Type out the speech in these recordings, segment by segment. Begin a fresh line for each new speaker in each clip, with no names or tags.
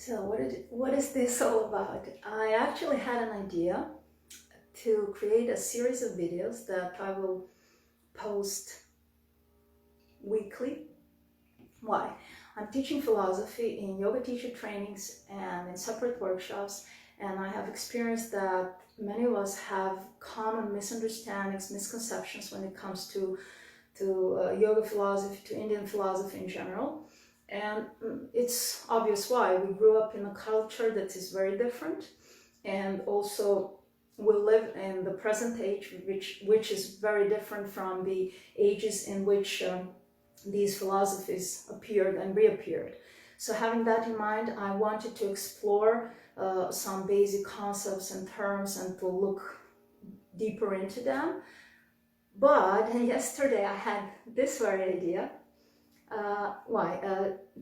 So what is this all about? I actually had an idea to create a series of videos that I will post weekly. Why? I'm teaching philosophy in yoga teacher trainings and in separate workshops, and I have experienced that many of us have common misunderstandings, misconceptions when it comes to yoga philosophy, to Indian philosophy in general. And it's obvious why. We grew up in a culture that is very different, and also we live in the present age, which is very different from the ages in which these philosophies appeared and reappeared. So having that in mind, I wanted to explore some basic concepts and terms and to look deeper into them. But yesterday I had this very idea.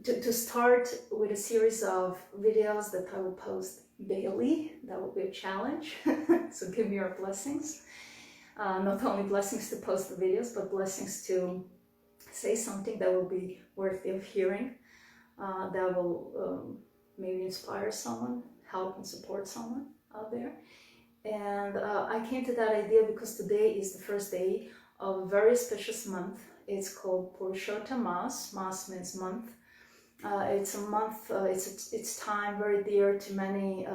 To start with a series of videos that I will post daily. That will be a challenge. So give me your blessings. Not only blessings to post the videos, but blessings to say something that will be worthy of hearing, that will maybe inspire someone, help and support someone out there. And I came to that idea because today is the first day of a very auspicious month. It's called Purushottam Mas. Mas means month. It's a month, it's time very dear to many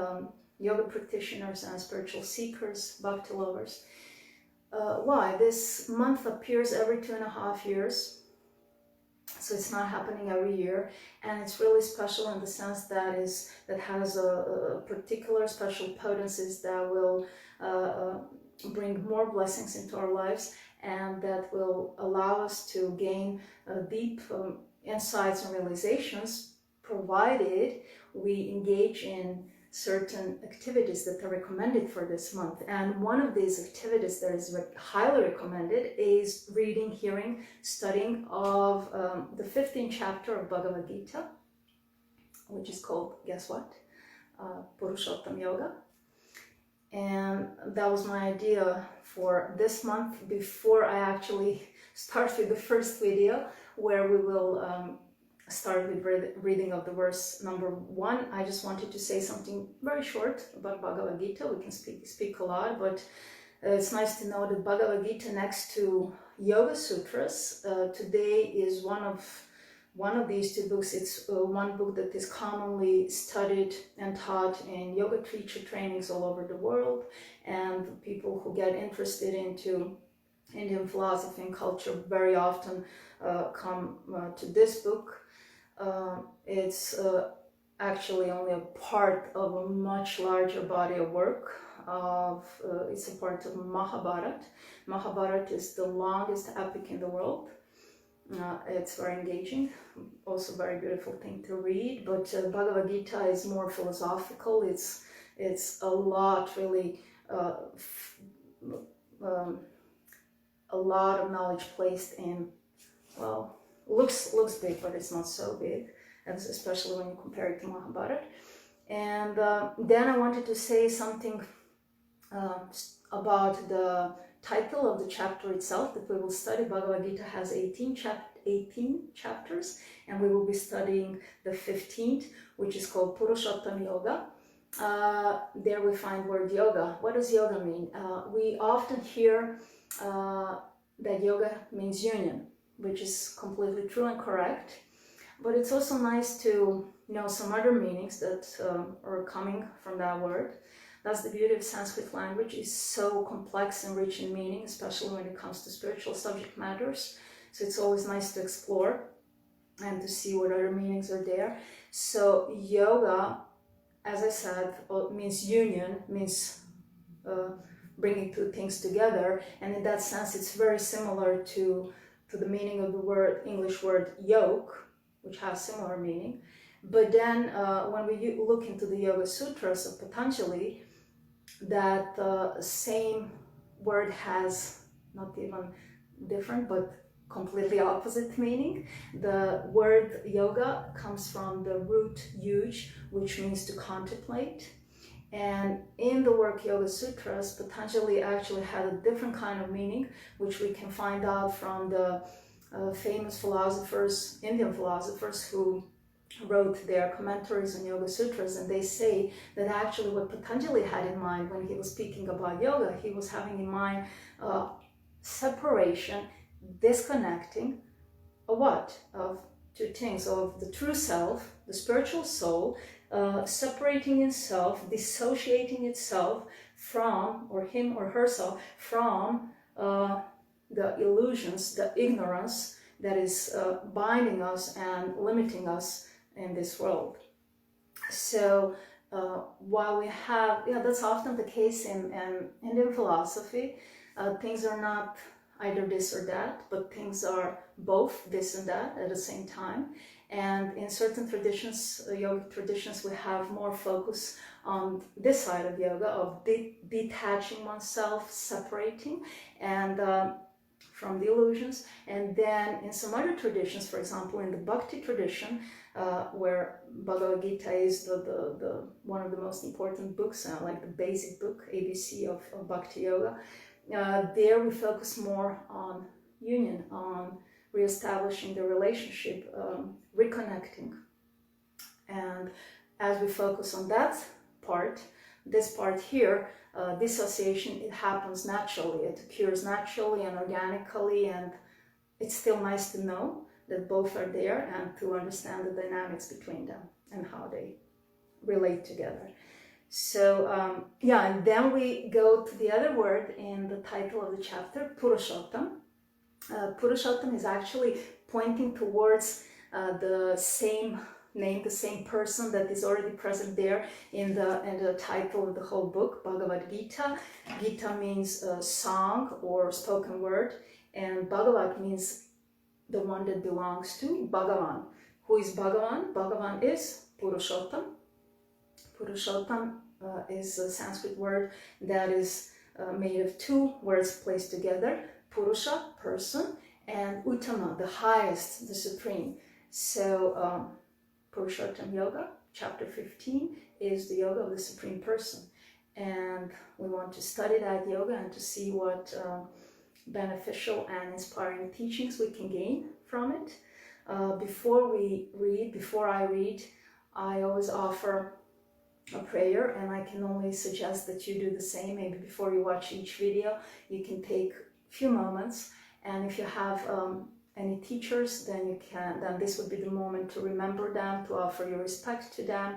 yoga practitioners and spiritual seekers, Bhakti lovers. Why? This month appears every 2.5 years. So it's not happening every year, and it's really special in the sense that has a particular special potencies that will bring more blessings into our lives, and that will allow us to gain deep insights and realizations, provided we engage in certain activities that are recommended for this month. And one of these activities that is highly recommended is reading, hearing, studying of the 15th chapter of Bhagavad Gita, which is called, guess what? Purushottam Yoga. And that was my idea for this month before I actually start with the first video, where we will start with reading of the verse number 1. I just wanted to say something very short about Bhagavad Gita. We can speak a lot, but it's nice to know that Bhagavad Gita, next to Yoga Sutras, today is one of these two books. It's one book that is commonly studied and taught in yoga teacher trainings all over the world, and people who get interested into Indian philosophy and culture very often come to this book. It's actually only a part of a much larger body of work. It's a part of Mahabharata. Mahabharata is the longest epic in the world. It's very engaging, also very beautiful thing to read. But Bhagavad Gita is more philosophical. It's a lot, really, a lot of knowledge placed in. Well, looks big, but it's not so big, especially when you compare it to Mahabharata. And then I wanted to say something about the title of the chapter itself that we will study. Bhagavad Gita has 18 chapters, and we will be studying the 15th, which is called Purushottam Yoga. There we find word yoga. What does yoga mean? We often hear that yoga means union, which is completely true and correct. But it's also nice to know some other meanings that are coming from that word. That's the beauty of Sanskrit language. It's so complex and rich in meaning, especially when it comes to spiritual subject matters. So it's always nice to explore and to see what other meanings are there. So yoga, as I said, means union, means bringing two things together. And in that sense, it's very similar to the meaning of the English word yoke, which has similar meaning. But then when we look into the Yoga Sutras of Patanjali, that same word has not even different, but completely opposite meaning. The word yoga comes from the root yuj, which means to contemplate. And in the work Yoga Sutras, Patanjali actually had a different kind of meaning, which we can find out from the famous philosophers, Indian philosophers, who wrote their commentaries on Yoga Sutras, and they say that actually what Patanjali had in mind when he was speaking about yoga, he was having in mind separation, disconnecting of what? Of two things, of the true self, the spiritual soul, separating itself, dissociating itself from, or him or herself, from the illusions, the ignorance that is binding us and limiting us in this world. So while we have, that's often the case in Indian philosophy, things are not either this or that, but things are both this and that at the same time. And in certain traditions, yogic traditions, we have more focus on this side of yoga, of detaching oneself, separating, and from the illusions. And then in some other traditions, for example, in the Bhakti tradition, where Bhagavad Gita is the one of the most important books, like the basic book, ABC of Bhakti Yoga, there we focus more on union, on reestablishing the relationship, reconnecting. And as we focus on that part, this part here, dissociation, it happens naturally, it occurs naturally and organically, and it's still nice to know that both are there and to understand the dynamics between them and how they relate together. So and then we go to the other word in the title of the chapter, Purushottam. Purushottam is actually pointing towards the same name, the same person that is already present there in the title of the whole book, Bhagavad Gita. Gita means song or spoken word, and Bhagavad means the one that belongs to Bhagavan. Who is Bhagavan? Bhagavan is Purushottam. Purushottam is a Sanskrit word that is made of two words placed together. Purusha, person, and Uttama, the highest, the supreme. So Purushottam Yoga, chapter 15, is the yoga of the supreme person. And we want to study that yoga and to see what beneficial and inspiring teachings we can gain from it. Before I read, I always offer a prayer, and I can only suggest that you do the same. Maybe before you watch each video, you can take a few moments, and if you have any teachers, then this would be the moment to remember them, to offer your respect to them.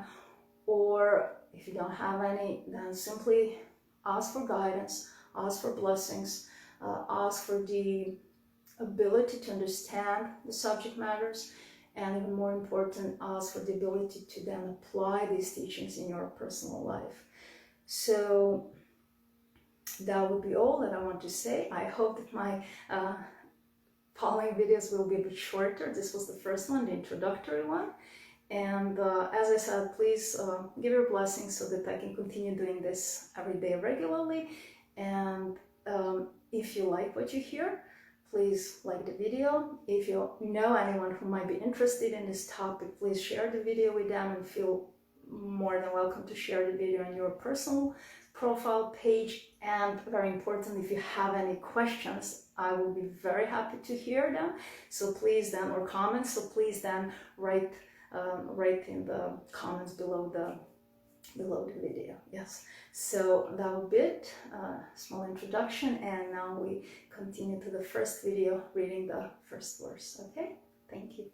Or if you don't have any, then simply ask for guidance, ask for blessings, ask for the ability to understand the subject matters, and even more important, ask for the ability to then apply these teachings in your personal life. So that would be all that I want to say. I hope that my following videos will be a bit shorter. This was the first one, the introductory one. And as I said, please give your blessings so that I can continue doing this every day regularly. And if you like what you hear, please like the video. If you know anyone who might be interested in this topic, please share the video with them, and feel more than welcome to share the video on your personal profile page. And very important, if you have any questions, I will be very happy to hear them. So please then, or comments, so please then write in the comments below the video. Yes, so that would be it, small introduction, and now we continue to the first video, reading the first verse. Okay, thank you.